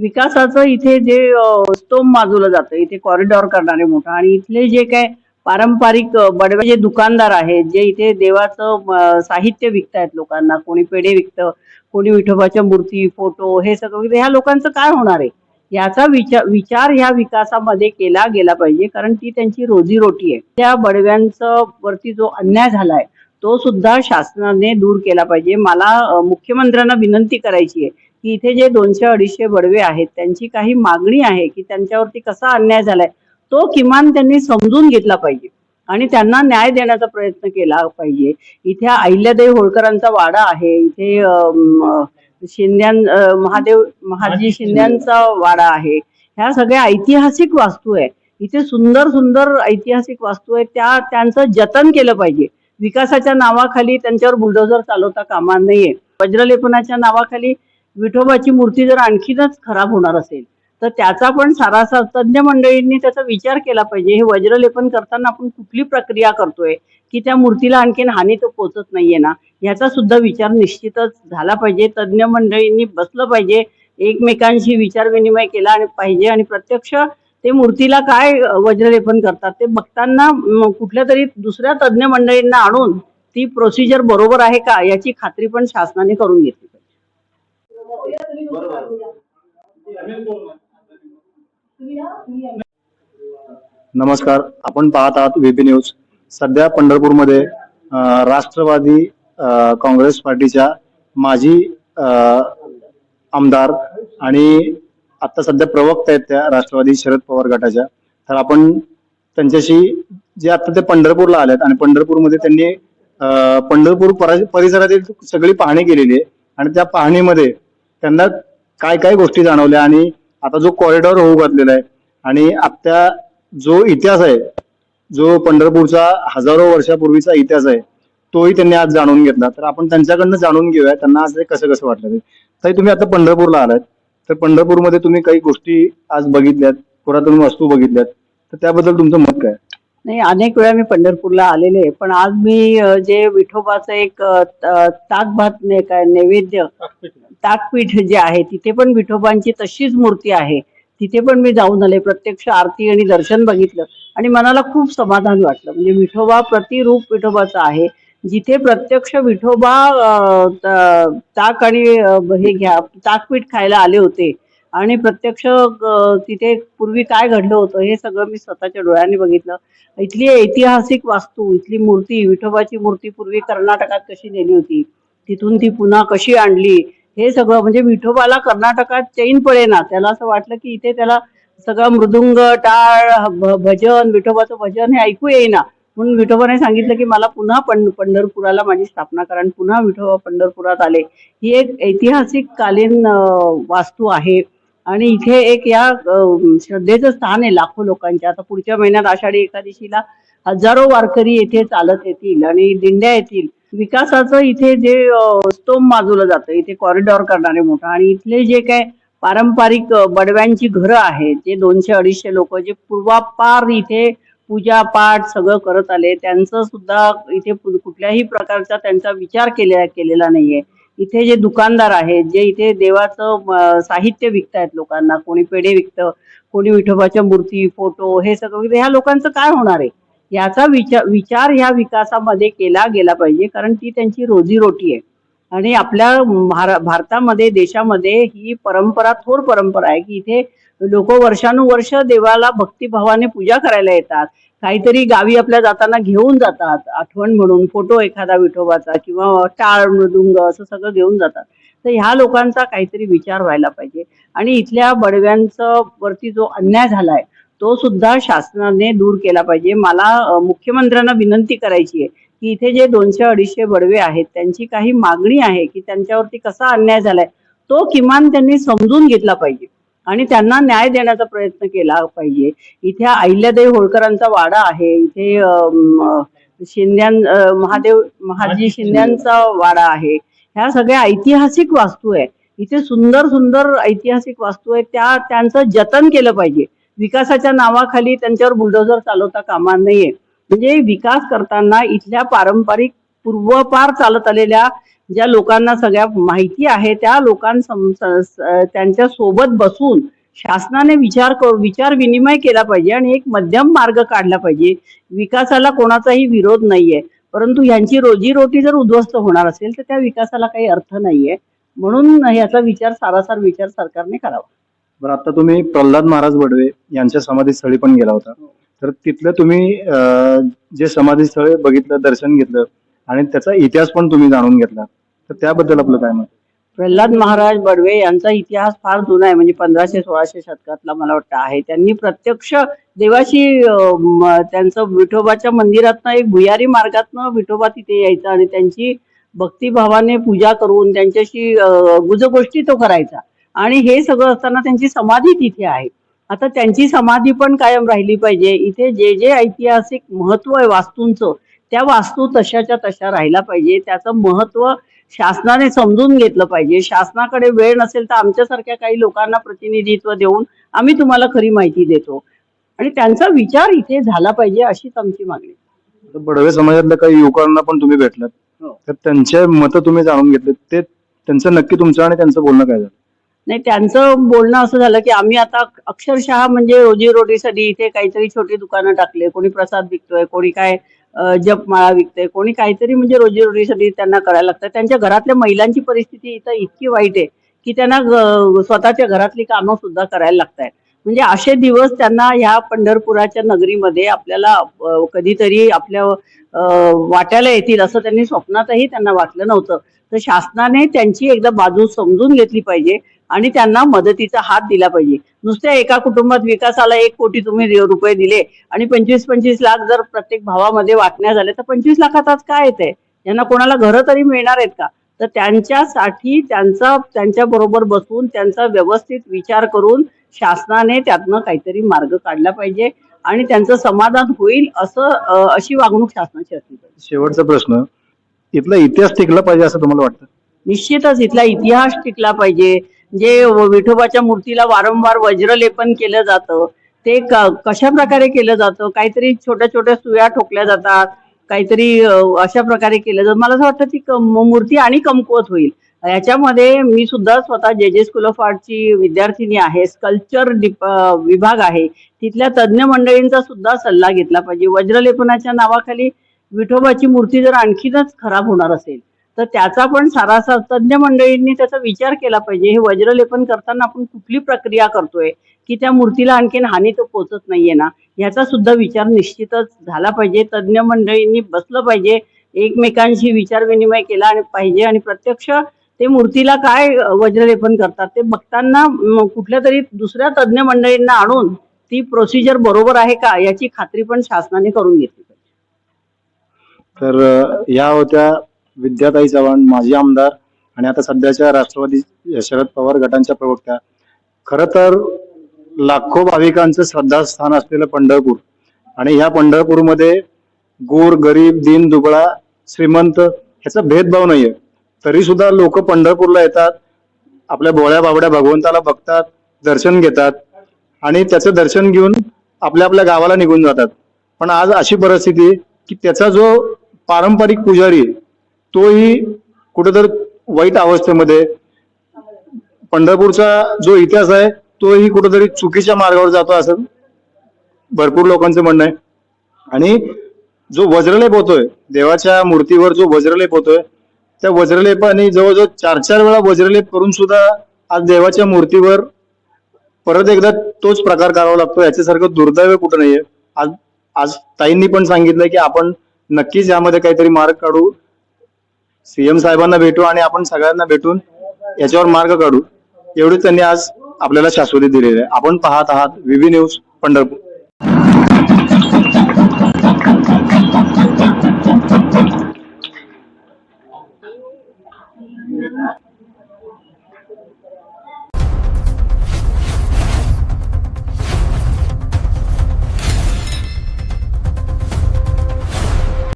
विकासाचं इथे जे स्तोम माजवलं जातं, इथे कॉरिडॉर करणारे मोठा आणि इथले जे काय पारंपरिक बडवे जे दुकानदार आहेत, जे इथे देवाचं साहित्य विकतायत लोकांना, कोणी पेढे विकतं, कोणी विठोबाच्या मूर्ती, फोटो हे सगळं विकतं. ह्या लोकांचं काय होणार आहे? याचा विचार ह्या विकासामध्ये केला गेला पाहिजे, कारण ती त्यांची रोजीरोटी आहे. त्या बडव्यांचं वरती जो अन्याय झालाय तो सुद्धा शासनाने दूर केला पाहिजे. मला मुख्यमंत्र्यांना विनंती करायची आहे की इथे जे 200-250 बडवे आहेत त्यांची काही मागणी आहे की त्यांच्यावरती कसा अन्याय झालाय तो किमान त्यांनी समजून घेतला पाहिजे आणि त्यांना न्याय देण्याचा प्रयत्न केला पाहिजे. इथे अहिल्यादेवी होळकरांचा वाडा आहे, इथे महाजी शिंद्यांचा वाडा आहे. ह्या सगळ्या ऐतिहासिक वास्तू आहे. इथे सुंदर सुंदर ऐतिहासिक वास्तू आहेत, त्यांचं जतन केलं पाहिजे. विकासाच्या नावाखाली त्यांच्यावर बुलडोझर चालवता कामा नये. वज्रलेपनाच्या नावाखाली विठोबाची मूर्ती जर आणखीनच खराब होणार असेल तर त्याचा पण सारासा तज्ञ मंडळींनी त्याचा विचार केला पाहिजे. हे वज्रलेपन करताना आपण कुठली प्रक्रिया करतोय की त्या मूर्तीला आणखीन हानी तर पोचत नाहीये ना, याचा सुद्धा विचार निश्चितच झाला पाहिजे. तज्ञ मंडळींनी बसलं पाहिजे, एकमेकांशी विचार विनिमय केला पाहिजे आणि प्रत्यक्ष ते मूर्तीला काय वज्रलेपन करतात ते बघताना कुठल्या तरी दुसऱ्या तज्ञ मंडळींना आणून ती प्रोसिजर बरोबर आहे का याची खात्री पण शासनाने करून घेतली पाहिजे. नमस्कार, आपण पाहत आहात व्हीपी न्यूज. सध्या पंढरपूरमध्ये राष्ट्रवादी काँग्रेस पार्टीच्या माजी आमदार आणि आता सध्या प्रवक्ता आहेत त्या राष्ट्रवादी शरद पवार गटाच्या. तर आपण त्यांच्याशी जे आता ते पंढरपूरला आलेत आणि पंढरपूरमध्ये त्यांनी पंढरपूर परिसरातील सगळी पाहणी केलेली आहे आणि त्या पाहणीमध्ये त्यांना काय काय गोष्टी जाणवल्या आणि आता जो कॉरिडॉर होऊ घातलेला आहे आणि आता जो इतिहास आहे, जो पंढरपूरचा हजारो वर्षापूर्वीचा इतिहास आहे, तोही त्यांनी आज जाणून घेतला. तर आपण त्यांच्याकडनं जाणून घेऊया त्यांना आज कसं कसं वाटलं ते. तर तुम्ही आता पंढरपूरला आलात, तर पंढरपूरमध्ये तुम्ही काही गोष्टी आज बघितल्यात, पुरातन वस्तू बघितल्यात, तर त्याबद्दल तुमचं मत काय? नाही, अनेक वेळा मी पंढरपूरला आलेले आहे, पण आज मी जे विठोबाचं एक ताकभात काय नैवेद्य ताकपीठ जे आहे तिथे पण विठोबांची तशीच मूर्ती आहे, तिथे पण मी जाऊन आले, प्रत्यक्ष आरती आणि दर्शन बघितलं आणि मनाला खूप समाधान वाटलं. म्हणजे विठोबा प्रतिरूप विठोबाचं आहे. जिथे प्रत्यक्ष विठोबा ताक आणि हे घ्या ताकपीठ खायला आले होते आणि प्रत्यक्ष तिथे पूर्वी काय घडलं होतं हे सगळं मी स्वतःच्या डोळ्यांनी बघितलं. इथली ऐतिहासिक वास्तू, इथली मूर्ती, विठोबाची मूर्ती पूर्वी कर्नाटकात कशी नेली होती, तिथून ती पुन्हा कशी आणली, हे सगळं म्हणजे विठोबाला कर्नाटकात चैन पडेना. त्याला असं वाटलं की इथे त्याला सगळं मृदुंग, टाळ, भजन, विठोबाचं भजन हे ऐकू येईना. म्हणून विठोबाने सांगितलं की मला पुन्हा पंढरपुराला माझी स्थापना करा आणि पुन्हा विठोबा पंढरपुरात आले. ही एक ऐतिहासिक कालीन वास्तू आहे आणि इथे एक या श्रद्धेचं स्थान आहे लाखो लोकांच्या. आता पुढच्या महिन्यात आषाढी एकादशीला हजारो वारकरी येथे चालत येतील आणि दिंड्या येतील. विकासाचं इथे जे स्तोम माजवलं जातं, इथे कॉरिडॉर करणारे मोठा आणि इथले जे काय पारंपरिक बडव्यांची घरं आहेत, जे 200-250 लोक जे पूर्वापार इथे पूजा पाठ सगळं करत आले, त्यांचं सुद्धा इथे कुठल्याही प्रकारचा त्यांचा विचार केलेला नाहीये. इथे जे दुकानदार आहेत, जे इथे देवाचं साहित्य विकतायत लोकांना, कोणी पेढे विकतं, कोणी विठोबाच्या मूर्ती, फोटो हे सगळं विकतं. ह्या लोकांचं काय होणार आहे? याचा विचार ह्या विकासामध्ये केला गेला पाहिजे, कारण ती त्यांची रोजीरोटी आहे. आणि आपल्या भारतामध्ये, देशामध्ये ही परंपरा, थोर परंपरा आहे की इथे लोक वर्षानुवर्ष देवाला भक्तिभावाने पूजा करायला येतात. काहीतरी गावी आपल्या जाताना घेऊन जातात आठवण म्हणून, फोटो एखादा विठोबाचा किंवा टाळ, मृदुंग असं सगळं घेऊन जातात. तर ह्या लोकांचा काहीतरी विचार व्हायला पाहिजे आणि इथल्या बडव्यांचं वरती जो अन्याय झालाय तो सुद्धा शासनाने दूर केला पाहिजे. मला मुख्यमंत्र्यांना विनंती करायची आहे की इथे जे 200-250 बडवे आहेत त्यांची काही मागणी आहे की त्यांच्यावरती कसा अन्याय झालाय तो किमान त्यांनी समजून घेतला पाहिजे आणि त्यांना न्याय देण्याचा प्रयत्न केला पाहिजे. इथे अहिल्यादेवी होळकरांचा वाडा आहे, इथे महाजी शिंद्यांचा वाडा आहे. ह्या सगळ्या ऐतिहासिक वास्तू आहे. इथे सुंदर सुंदर ऐतिहासिक वास्तू आहेत, त्यांचं जतन केलं पाहिजे. विकासाच्या नावाखाली त्यांच्यावर बुलडोझर चालवता कामा नये. म्हणजे विकास करताना इथल्या पारंपरिक पूर्वपार चालत आलेल्या ज्या लोकांना सगळ्या माहिती आहे त्या त्यांच्या सोबत बसून शासनाने विचार विनिमय केला पाहिजे आणि एक मध्यम मार्ग काढला पाहिजे. विकासाला कोणाचाही विरोध नाहीये, परंतु यांची रोजीरोटी जर उद्ध्वस्त होणार असेल तर त्या विकासाला काही अर्थ नाहीये. म्हणून याचा सारासार विचार सरकारने करावा. बरं, आता तुम्ही प्रल्हाद महाराज बडवे यांच्या समाधीस्थळी पण गेला होता, तर तिथलं तुम्ही जे समाधीस्थळ बघितलं, दर्शन घेतलं आणि त्याचा इतिहास पण तुम्ही जाणून घेतला, तर त्याबद्दल आपलं काय मत? प्रल्हाद महाराज बडवे यांचा इतिहास फार जुना आहे, म्हणजे 1500-1600 शतकातला मला वाटतं आहे. त्यांनी प्रत्यक्ष देवाशी त्यांचं विठोबाच्या मंदिरातनं एक भुयारी मार्गातनं विठोबा तिथे यायचा आणि त्यांची भक्तिभावाने पूजा करून त्यांच्याशी गुजगोष्टी तो करायचा. आणि हे सगळं असताना त्यांची समाधी तिथे आहे. आता त्यांची समाधी पण कायम राहिली पाहिजे. इथे जे जे ऐतिहासिक महत्व आहे वास्तूंचं, त्या वास्तू तशाच्या तशा राहिला पाहिजे. त्याचं महत्व शासनाने समजून घेतलं पाहिजे. शासनाकडे वेळ नसेल तर आमच्यासारख्या काही लोकांना प्रतिनिधित्व देऊन आम्ही तुम्हाला खरी माहिती देतो आणि त्यांचा विचार इथे झाला पाहिजे, अशीच आमची मागणी. बडवे समाजातल्या काही युवकांना पण तुम्ही भेटलात, तर त्यांचे मत तुम्ही जाणून घेतले, ते त्यांचं नक्की तुमचं आणि त्यांचं बोलणं काय झालं? नाही, त्यांचं बोलणं असं झालं की आम्ही आता अक्षरशः म्हणजे रोजीरोटीसाठी इथे काहीतरी छोटी दुकानं टाकले. कोणी प्रसाद विकतोय, कोणी काय जपमाळा विकतोय, कोणी काहीतरी म्हणजे रोजीरोटीसाठी त्यांना करायला लागतं. त्यांच्या घरातल्या महिलांची परिस्थिती इथं इतकी वाईट आहे की त्यांना स्वतःच्या घरातली कामं सुद्धा करायला लागतात. म्हणजे असे दिवस त्यांना ह्या पंढरपुराच्या नगरीमध्ये आपल्याला कधीतरी आपल्या वाट्याला येतील असं त्यांनी स्वप्नातही त्यांना वाटलं नव्हतं. तर शासनाने त्यांची एकदा बाजू समजून घेतली पाहिजे आणि त्यांना मदतीचा हात दिला पाहिजे. नुसत्या एका कुटुंबात विकासाला 1 कोटी तुम्ही रुपये दिले आणि 25-25 लाख जर प्रत्येक भावामध्ये वाटण्या झाल्या तर 25 लाखात आज काय येतंय? यांना कोणाला घरं तरी मिळणार आहेत का? तर त्यांच्यासाठी त्यांच्या बरोबर बसून त्यांचा व्यवस्थित विचार करून शासनाने त्यातनं काहीतरी मार्ग काढला पाहिजे आणि त्यांचं समाधान होईल अशी वागणूक शासनाची असली पाहिजे. शेवटचा प्रश्न, इथला इतिहास टिकला पाहिजे असं तुम्हाला वाटतं? निश्चितच इथला इतिहास टिकला पाहिजे. जे विठोबाच्या मूर्तीला वारंवार वज्रलेपन केलं जातं ते कशा प्रकारे केलं जातं? काहीतरी छोट्या छोट्या सुया ठोकल्या जातात, काहीतरी अशा प्रकारे केलं जातं. मला असं वाटतं ती मूर्ती आणि कमकुवत होईल. याच्यामध्ये मी सुद्धा स्वतः जे स्कूल ऑफ आर्टची विद्यार्थिनी आहे. स्कल्पचर विभाग आहे, तिथल्या तज्ज्ञ मंडळींचा सुद्धा सल्ला घेतला पाहिजे. वज्रलेपनाच्या नावाखाली विठोबाची मूर्ती जर आणखीनच खराब होणार असेल तर त्याचा पण सारासार तज्ज्ञ मंडळींनी त्याचा विचार केला पाहिजे. हे वज्रलेपन करताना आपण कुठली प्रक्रिया करतोय की त्या मूर्तीला आणखीन हानी तर पोचत नाहीये ना, याचा सुद्धा विचार निश्चितच झाला पाहिजे. तज्ज्ञ मंडळींनी बसलं पाहिजे, एकमेकांशी विचार विनिमय केला पाहिजे आणि प्रत्यक्ष ते मूर्तीला काय वज्रलेपन करतात ते बघताना कुठल्या तरी दुसऱ्या तज्ज्ञ मंडळींना आणून ती प्रोसिजर बरोबर आहे का याची खात्री पण शासनाने करून घेतली पाहिजे. तर या होत्या विद्याताई चव्हाण, माजी आमदार आणि आता सध्याच्या राष्ट्रवादी शरद पवार गटांच्या प्रवक्त्या. खरं तर लाखो भाविकांचं श्रद्धास्थान असलेलं पंढरपूर आणि ह्या पंढरपूरमध्ये गोर गरीब, दीन दुबळा, श्रीमंत ह्याचा भेदभाव नाहीये. तरी सुद्धा लोक पंढरपूरला येतात, आपल्या भोळ्या बाबड्या भगवंताला बघतात, दर्शन घेतात आणि त्याचं दर्शन घेऊन आपल्या आपल्या गावाला निघून जातात. पण आज अशी परिस्थिती की त्याचा जो पारंपरिक पुजारी आहे तोही कुठेतरी वाईट अवस्थेमध्ये, पंढरपूरचा जो इतिहास आहे तोही कुठेतरी चुकीच्या मार्गावर जातो असं भरपूर लोकांचं म्हणणं आहे. आणि जो वज्रलेप होतोय देवाच्या मूर्तीवर, जो वज्रलेप होतोय त्या वज्रलेपाने जवळजवळ 4-4 वेळा वज्रलेप करून सुद्धा आज देवाच्या मूर्तीवर परत एकदा तोच प्रकार करावा लागतो. याच्यासारखं दुर्दैव कुठं नाहीये. आज ताईंनी पण सांगितलं की आपण नक्कीच यामध्ये काहीतरी मार्ग काढू, सीएम साहेबांना भेटू आणि आपण सगळ्यांना भेटून याच्यावर मार्ग काढू, एवढी त्यांनी आज आपल्याला शाश्वती दिलेली आहे. आपण पाहत आहात VV न्यूज पंढरपूर.